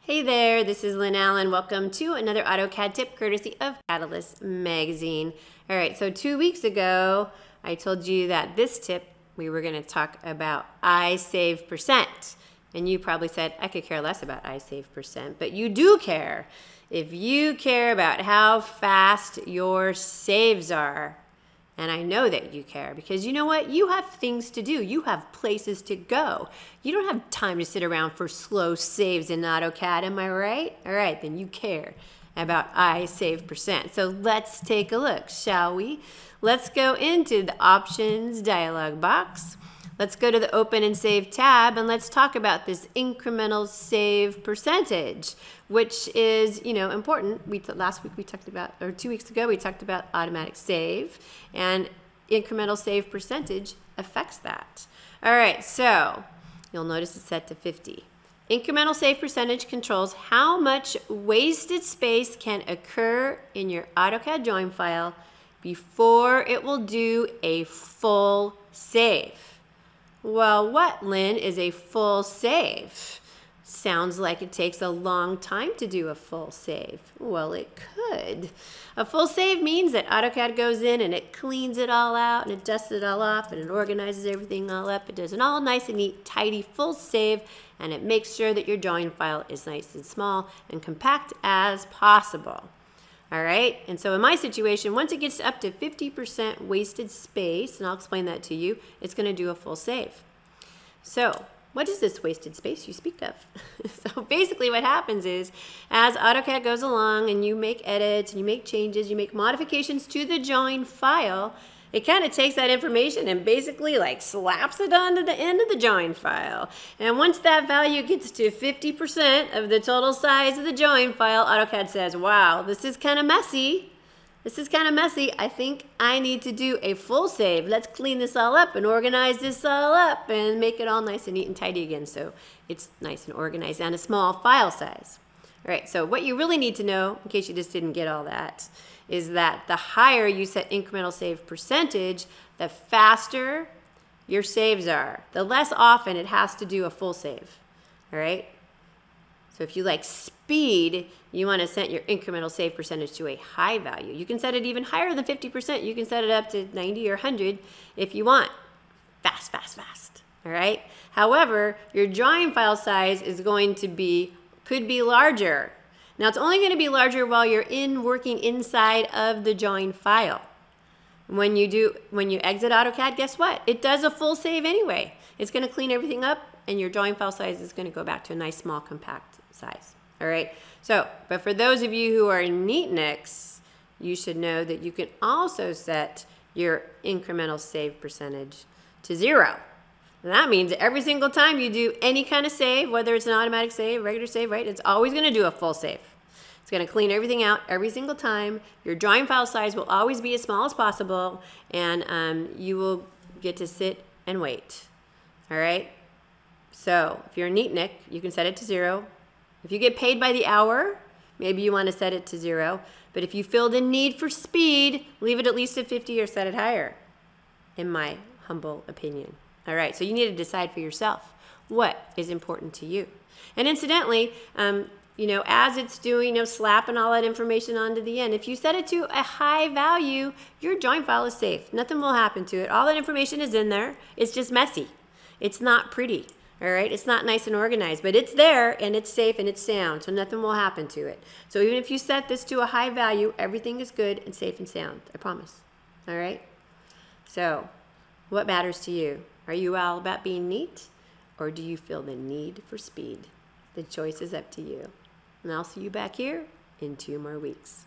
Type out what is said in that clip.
Hey there, this is Lynn Allen. Welcome to another AutoCAD tip courtesy of Cadalyst magazine. All right, so 2 weeks ago, I told you that this tip, we were going to talk about I save %. And you probably said, I could care less about I save %, but you do care. If you care about how fast your saves are, and I know that you care because you know what? You have things to do. You have places to go. You don't have time to sit around for slow saves in AutoCAD, am I right? All right, then you care about I save %. So let's take a look, shall we? Let's go into the Options dialog box. Let's go to the Open and Save tab, and let's talk about this incremental save percentage, which is, important. Last week we talked about, or 2 weeks ago, we talked about automatic save, and incremental save percentage affects that. All right, so you'll notice it's set to 50. Incremental save percentage controls how much wasted space can occur in your AutoCAD drawing file before it will do a full save. Well, what, Lynn, is a full save? Sounds like it takes a long time to do a full save. Well, it could. A full save means that AutoCAD goes in and it cleans it all out and it dusts it all off and it organizes everything all up. It does an all nice and neat, tidy, full save, and it makes sure that your drawing file is nice and small and compact as possible. All right, and so in my situation, once it gets up to 50% wasted space, and I'll explain that to you, it's going to do a full save. So what is this wasted space you speak of? So basically what happens is, as AutoCAD goes along and you make edits and you make changes, you make modifications to the drawing file, it kind of takes that information and basically like slaps it onto the end of the drawing file. And once that value gets to 50% of the total size of the drawing file, AutoCAD says, wow, this is kind of messy. This is kind of messy. I think I need to do a full save. Let's clean this all up and organize this all up and make it all nice and neat and tidy again so it's nice and organized and a small file size. All right, so what you really need to know, in case you just didn't get all that, is that the higher you set incremental save percentage, the faster your saves are. The less often it has to do a full save, all right? So if you like speed, you want to set your incremental save percentage to a high value. You can set it even higher than 50%. You can set it up to 90 or 100 if you want. Fast, fast, fast, all right? However, your drawing file size is going to be, could be larger. Now it's only going to be larger while you're working inside of the drawing file. When you exit AutoCAD, guess what? It does a full save anyway. It's going to clean everything up and your drawing file size is going to go back to a nice small compact size. All right. So, but for those of you who are neatniks, you should know that you can also set your incremental save percentage to 0. And that means every single time you do any kind of save, whether it's an automatic save, regular save, right, it's always going to do a full save. It's going to clean everything out every single time. Your drawing file size will always be as small as possible, and you will get to sit and wait. All right? So if you're a neatnik, you can set it to 0. If you get paid by the hour, maybe you want to set it to 0. But if you feel the need for speed, leave it at least at 50 or set it higher, in my humble opinion. All right, so you need to decide for yourself what is important to you. And incidentally, as it's doing, slapping all that information onto the end, if you set it to a high value, your drawing file is safe. Nothing will happen to it. All that information is in there. It's just messy. It's not pretty. All right, it's not nice and organized, but it's there and it's safe and it's sound, so nothing will happen to it. So even if you set this to a high value, everything is good and safe and sound. I promise. All right? So what matters to you? Are you all about being neat, or do you feel the need for speed? The choice is up to you. And I'll see you back here in 2 more weeks.